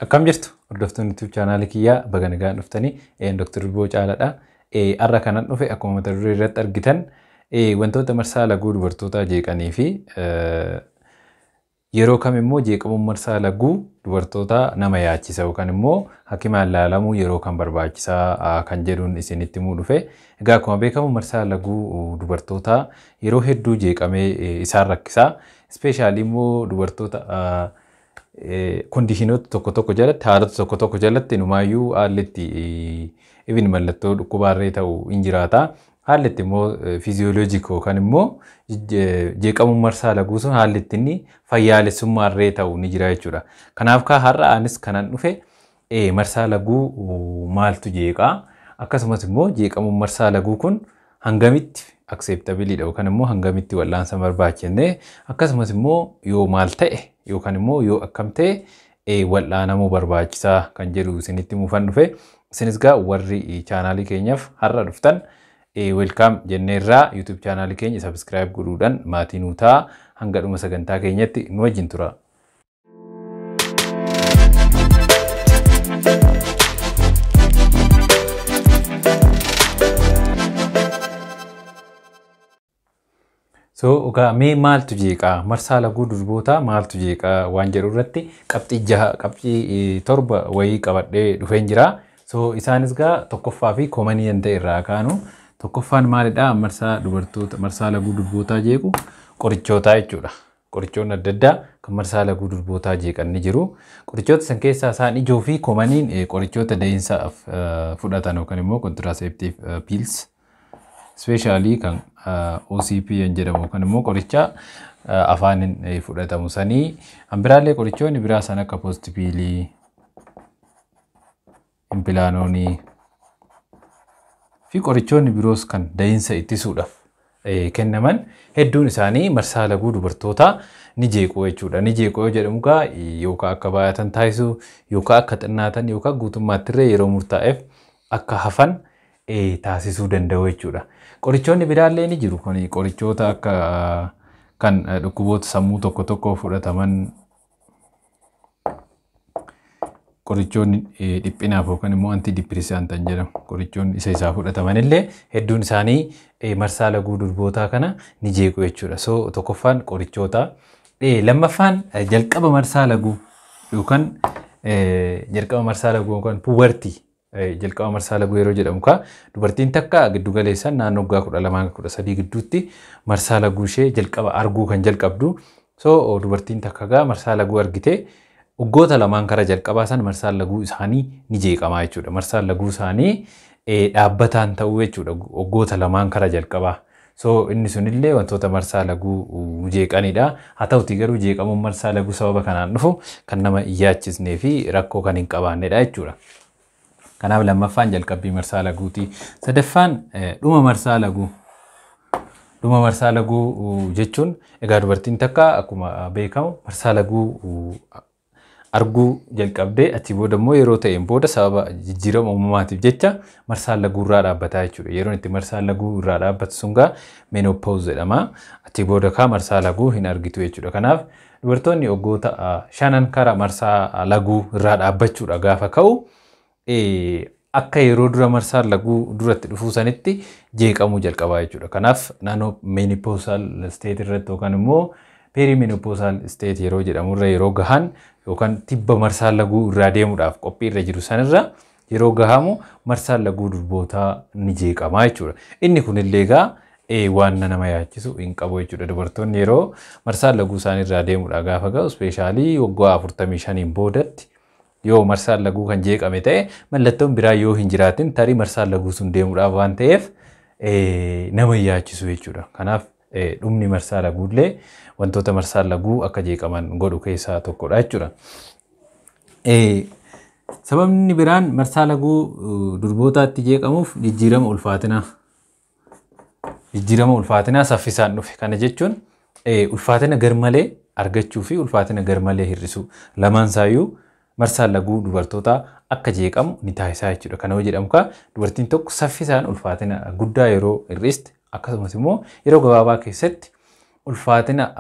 Akkam jirtu hordoftoonni YouTube channel kiyyaa baga nagaan dhuftanii Dr. Ilboo Caalaadha. Har'a kanan dhufe akkuma mata duree irratti argitan wantoota marsaa laguu dubartootaa jeeqanii fi yeroo kam immoo jeeqamuun marsaa laguu dubartootaa nama yaachisa yookaan immoo hakimaan laalamuu yeroo kan barbaachisaa kan jedhuun isinitti himuu dhufe. Egaa akkuma beekamu marsaa laguu dubartootaa yeroo hedduu jeeqamee isaan rakkisaa. Especially immoo dubartoota kondishinoota tokko jalatti haalota tokko jalatti numaayyuu haallitti ibin mallattoo dhukkubaarree ta'u hin jiraata. Haallitti immoo fiiziyooloojik yookaan immoo jeeqamuun marsaa laguu sun haallitti inni fayyaalessummaarree ta'u ni jira jechuudha. Kanaaf har'a anis kanan dhufe marsaa laguu maaltu jeeqaa? Akkasumas immoo jeeqamuun marsaa laguu kun hangamitti acceptabilidha yookaan immoo hangamitti wal'aansa barbaachifne akkasumas immoo yoo maal ta'e yookaan immoo yoo akkam ta'e wal'aanamuu barbaachisaa kan jedhu isinitti muufan dhufe. Isinis gaa warri chaanaalii keenyaaf har'a dhuftan welcome jenneerraa YouTube chaanaalii keenya subscribe godhuudhaan maatii nuu ta'a. Hanga dhuma sagantaa keenyatti nu wajjin tura. Ogaa mee maaltu jeeqaa? Marsaa laguu durbootaa maaltu jeeqaa waan jedhu irratti qabxii 7 wayii qabadhee dhufeen jira. Isaanis gaa tokkoffaa fi koomanii hin ta'e irraa kaanu. Tokkoffaan maalidhaa? Marsaa laguu durbootaa jeequ qorichoota jechuudha. Qorichoonni adda addaa kan marsaa laguu durbootaa jeeqan ni jiru. Qorichoota san keessaa isaan ijoo fi koomaniin qorichoota da'insaaf fudhatan yookaan immoo contraceptive pills. Especially kan OCP jedhamu kan immoo qoricha afaanin fudhatamu sanii hambiraallee qorichoonni biraa san akka postipilii, impilaanoonii fi qorichoonni biroos kan da'insa ittisuudhaaf kennaman hedduun isaanii marsaa laguu dubartootaa ni jeequ jechuudha. Ni jeequ yoo jedhamu gaa yookaan akka baay'atan taasisuu yookaan akka xinnaatan yookaan guutummaattirree yeroo murtaa'eef akka hafan taasisuu danda'u jechuudha. Qorichoonni biraallee ni jiru. Qorichoota akka kan dhukkuboota sammuu tokko fudhataman qorichoonni dhiphinaaf yookaan immoo antidipiresantan jedhamu qorichoonni isaa fudhataman illee hedduun isaanii marsaa laguu durbootaa kana ni jeequ jechuudha. Tokkoffaan qorichoota. Lammaffaan jalqaba marsaa laguu yookaan pubertii. Jalqaba marsaa laguu yeroo jedhamu dubartiin takka giddu galeessan naannoo waggaa 12-13 gidduutti marsaa laguu ishee jalqaba arguu kan jalqabdu. Dubartiin takka marsaa laguu argite waggoota lamaan kara jalqabaa san marsaan laguu isaanii ni jeeqamaa jechuudha. Marsaan laguu isaanii dhaabbataan ta'uu jechuudha waggoota lamaan kara jalqabaa. Inni sunillee wantoota marsaa laguu jeeqanidha. Haa ta'utii garuu jeeqamuun marsaa laguu sababa kanaan dhufu kan nama hin yaachisnee fi rakkoo kan hin qabaannedha jechuudha. Kanaaf lammaffaan jalqabbii marsaa laguuti. Sadaffaan dhuma marsaa laguu. Dhuma marsaa laguu jechuun egaa dubartiin takka akkuma beekamu marsaa laguu arguu jalqabdee achi booda immoo yeroo ta'een booda sababa jijjiirama uumamaatiif jecha marsaan laguu irraa dhaabbataa jechuudha. Yeroon itti marsaan laguu irraa dhaabbatu sun gaa menopause jedhama. Achi booda marsaan laguu hin argitu jechuudha. Kanaaf dubartoonni waggoota 5 kara marsaa laguu irraa dhaabbachuudha gaafa ka'u akka yeroo dura marsaan laguu duratti dhufuu sanitti jeeqamuu jalqabaa jechuudha. Kanaaf naannoo menopausal state irratti yookaan immoo perimenopausal state yeroo jedhamu irra yeroo gahan yookaan tibba marsaan laguu irraa deemuudhaaf qophii irra jiru sanirra yeroo gahamu marsaan laguu durbootaa ni jeeqamaa jechuudha. Inni kunillee gaa waan nama yaachisu hin qabu jechuudha. Dubartoonni yeroo marsaan laguu isaanirraa deemuudhaaf gaafa ga'u ispeeshaalii waggaa 45 boodatti yoo marsaan laguu kan jeeqame ta'e mallattoon biraa yoo hin jiraatin tarii marsaan laguu sun deemuudhaaf waan ta'eef nama yaachisu jechuudha. Kanaaf dhumni marsaa laguullee wantoota marsaan laguu akka jeeqaman godhu keessaa tokkodha jechuudha. Sababni biraan marsaa laguu durbootaatti jeeqamuuf jijjiirama ulfaatinaa saffisaan dhufe. Kana jechuun ulfaatina garmalee argachuu fi ulfaatina garmalee hir'isuu lamaan isaayyuu marsaan laguu dubartootaa akka jeeqamu ni taasisaa jechuudha. Kana yoo jedhamu dubartiin tokko saffisaan ulfaatina guddaa yeroo hir'iste akkasumas immoo yeroo gabaabaa keessatti ulfaatina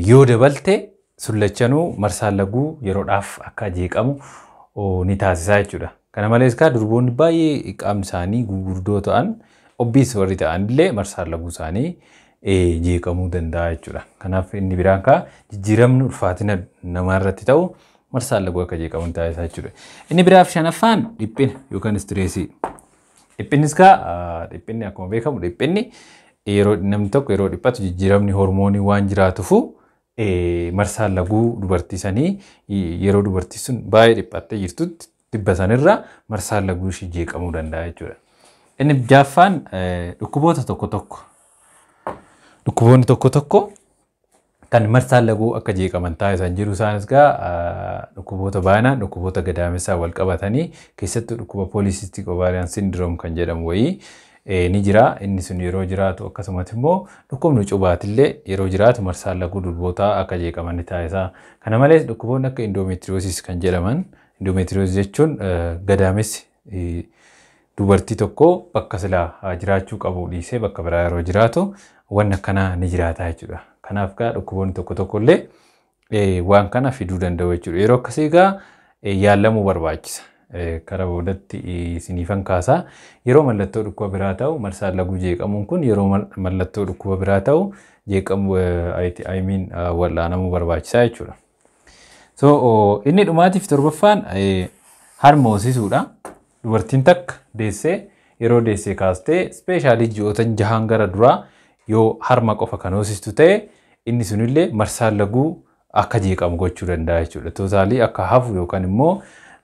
yoo dabalte sullachanuu marsaan laguu yeroodhaaf akka jeeqamu ni taasisaa jechuudha. Kana malees durboonni baay'ee qaamni isaanii gurguddoo ta'an obbiis warri ta'an illee marsaan laguu isaanii jeeqamuu danda'a jechuudha. Kanaaf inni biraan jijjiiramni ulfaatina namaarratti ta'u marsaan laguu akka jeeqamu taasisaa jechuudha. Inni biraaf shanaffaan dhiphina yookaan istireesii. Dhiphinnis dhiphinni akkuma beekamu dhiphinni yeroo namni tokko yeroo dhiphatu jijjiiramni hormoonii waan jiraatuuf marsaan laguu dubartii sanii yeroo dubartii sun baay'ee dhiphattee jirtutti dhibba sanirra marsaan laguu ishee jeeqamuu danda'a jechuudha. Inni jaaffaan dhukkuboota dhukkuboonni tokko kan marsaan laguu akka jeeqaman taasisan jiru isaanis dhukkuboota baay'inaan dhukkuboota gadaamessaa wal qabatanii keessattuu dhukkuba polycystic ovarian syndrome kan jedhamu wayii ni jira. Inni sun yeroo jiraatu akkasumas immoo dhukkubni cubaatillee yeroo jiraatu marsaan laguu durbootaa akka jeeqaman taasisa. Kana malees dhukkuboonni akka endometriosis kan jedhaman endometriosis jechuun gadaamessi dubartii tokko bakka silaa jiraachuu qabu dhiisee bakka biraa yeroo jiraatu waan akkanaa ni jiraata jechuudha. Kanaaf dhukkuboonni tokko illee waan kana fiduu danda'u jechuudha. Yeroo akkasii yaalamuu barbaachisa. Karaa boodatti isiniifan kaasaa yeroo mallattoo dhukkuba biraa ta'u marsaan laguu jeeqamuun kun yeroo mallattoo dhukkuba biraa ta'u jeeqamu wal'aanamuu barbaachisaa jechuudha. So inni dhumaatiif torbaffaan harma hoosisuudha. Dubartiin takka deessee yeroo deessee kaastee ispeeshaalii ji'oota 6 gara duraa yoo harma qofa kan hoosistu ta'e inni sunillee marsaan laguu akka jeeqamu gochuu danda'a jechuudha. Tootaalii akka hafu yookaan immoo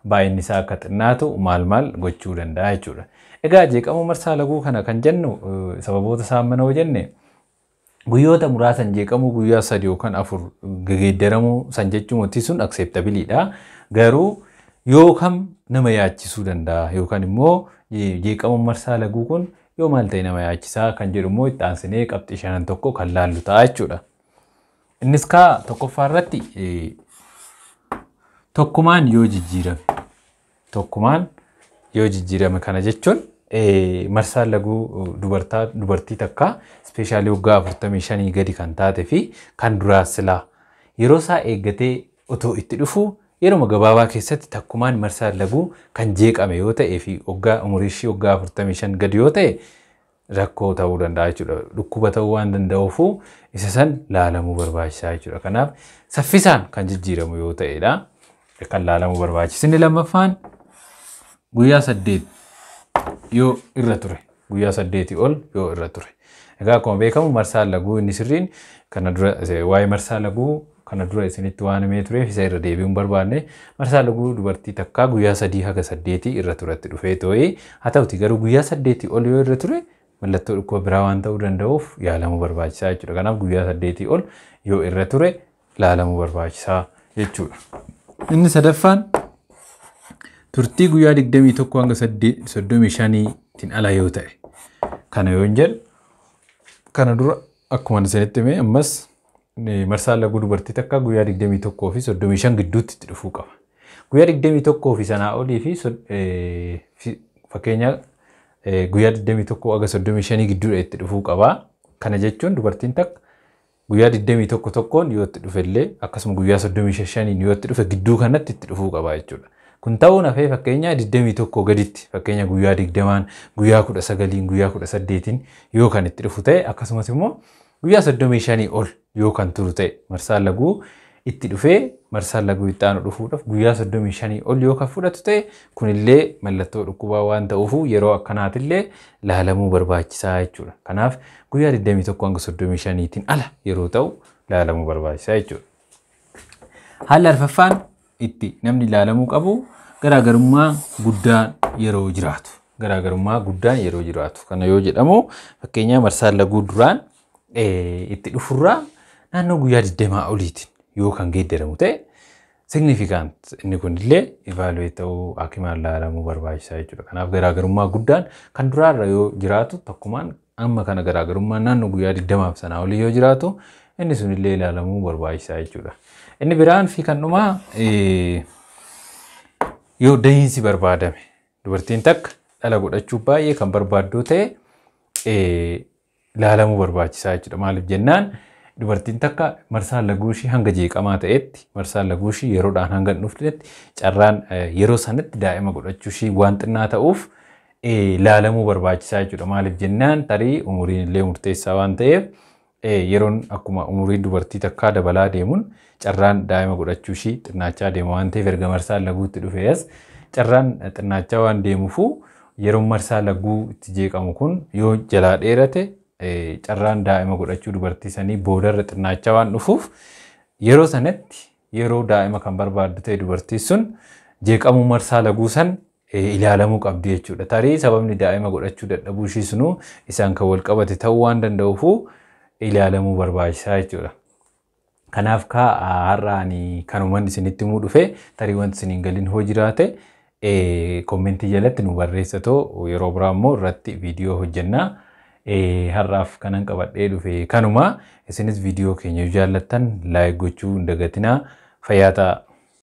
baay'inni isaa akka xinnaatu maal gochuu danda'a jechuudha. Egaa jeeqama marsaa laguu kana kan jennu sababoota isaa manoo jenne guyyoota muraasan jeeqamuu guyyaa 3 yookaan 4 geeddaramuu san jechuun wanti sun acceptabiliidha. Garuu yoo kam nama yaachisuu danda'a yookaan immoo jeeqama marsaa laguu kun yoo maal ta'e nama yaachisaa kan jedhu immoo itti aansinee qabxii 5 tokko kan laallu ta'a jechuudha. Innis tokkoffaa irratti tokkumaan yoo jijjiirame kana jechuun marsaan laguu dubartii takka ispeeshaalii waggaa 45 gadi kan taate fi kan duraa silaa yeroo isaa eeggatee otoo itti dhufu yeroo gabaabaa keessatti takkumaan marsaan laguu kan jeeqame yoo ta'ee fi umurii ishii waggaa 45 gadi yoo ta'e rakkoo ta'uu danda'a jechuudha. Dhukkuba ta'uu waan danda'uuf isa san laalamuu barbaachisaa jechuudha. Kanaaf saffisaan kan jijjiiramu yoo ta'edha. Kan laalamuu barbaachisu. Inni lammaffaan guyyaa 8 yoo irra ture. Guyyaa 8 ol yoo irra ture. Egaa akkuma beekamu marsaan laguu inni sirriin kana dura waa'ee marsaan laguu kana dura isinitti waan himee tureef isa irra deebi'uun barbaanne marsaan laguu dubartii takkaa guyyaa 3 haga 8 irra turetti dhufee ta'ee haa ta'uti garuu guyyaa 8 ol yoo irra ture mallattoo dhukkuba biraa waan ta'uu danda'uuf yaalamuu barbaachisaa jechuudha. Kanaaf guyyaa 8 ol yoo irra ture laalamuu barbaachisaa jechuudha. Inni sadaffaan turtii guyyaa 21 hanga 35tiin ala yoo ta'e. Kana yoo jedhu kana dura akkuma isinitti hime ammas marsaan laguu dubartii takka guyyaa 21 fi 35 gidduutti itti dhufuu qaba. Guyyaa 21 fi sanaa olii fi fakkeenya guyyaa 21 hanga 35 gidduudha itti dhufuu qaba. Kana jechuun dubartiin takka guyyaa 21 tokkoon yoo itti dhufellee akkasuma guyyaa 35 yoo itti dhufe gidduu kanatti itti dhufuu qaba jechuudha. Kun ta'uun hafee fakkeenya 21 gaditti fakkeenya guyyaa 20 guyyaa 19 guyyaa 18 yoo kan itti dhufu ta'e akkasumas immoo guyyaa 35 ol yoo kan turu ta'e marsaan laguu itti dhufee marsaan laguu itti aanu dhufuudhaaf guyyaa 35 ol yoo kan fudhatu ta'e kunillee mallattoo dhukkubaa waan ta'uuf yeroo akkanaatillee laalamuu barbaachisaa jechuudha. Kanaaf guyyaa 21 hanga 35tiin ala yeroo ta'u laalamuu barbaachisaa jechuudha. Haalli arfaffaan itti namni laalamuu qabu garaagarummaa guddaan yeroo jiraatu. Garaagarummaa guddaan yeroo jiraatu. Kana yoo jedhamu fakkeenyaa marsaan laguu duraan itti dhufurraa naannoo guyyaa 20 oliitiin yoo kan geeddaramu ta'e significant inni kunillee evaluate ta'uu hakimaan laalamuu barbaachisaa jechuudha. Kanaaf garaagarummaa guddaan kan duraarra yoo jiraatu takkumaan amma kana garaagarummaa naannoo guyyaa 20 sanaa olii yoo jiraatu inni sunillee laalamuu barbaachisaa jechuudha. Inni biraan fi kan dhumaa yoo dahiinsi barbaadame dubartiin takka dhala godhachuu baay'ee kan barbaaddu ta'e laalamuu barbaachisaa jechuudha. Maaliif jennaan dubartiin takka marsaan laguushii hanga jeeqamaa ta'etti marsaan laguushii yeroodhaan hanga dhuftetti carraan yeroo sanatti daa'ima godhachuushii waan xinnaa ta'uuf laalamuu barbaachisaa jechuudha. Maaliif jennaan tarii umuriin illee murteessaa waan ta'eef yeroon akkuma umuriin dubartii takkaa dabalaa deemuun carraan daa'ima godhachuushii xinnaachaa deema waan ta'eef erga marsaan laguutti dhufees carraan xinnaachaa waan deemuufu yeroon marsaan laguu itti jeeqamu kun yoo jalaa dheerate carraan daa'ima godhachuu dubartii sanii boodarra xinnaachaa waan dhufuuf yeroo sanatti yeroo daa'ima kan barbaaddu ta'e dubartii sun jeeqamuu marsaa laguu san ilaalamuu qabdi jechuudha. Tarii sababni daa'ima godhachuu dadhabuu ishii sunuu isaan kan wal qabate ta'uu waan danda'uufu ilaalamuu barbaachisaa jechuudha. Kanaaf har'aani kanumaan isinitti himuu dhufe tarii wanti isiniin galiin hoo jiraate kommentii jalatti nu barreessatoo yeroo biraa immoo irratti viidiyoo hojjennaa. Har'aaf kanan qabadhee dhufe kanuma isinis viidiyoo keenya jaallattan laayik gochuu hin dagatinaa. Fayyaa ta'aa.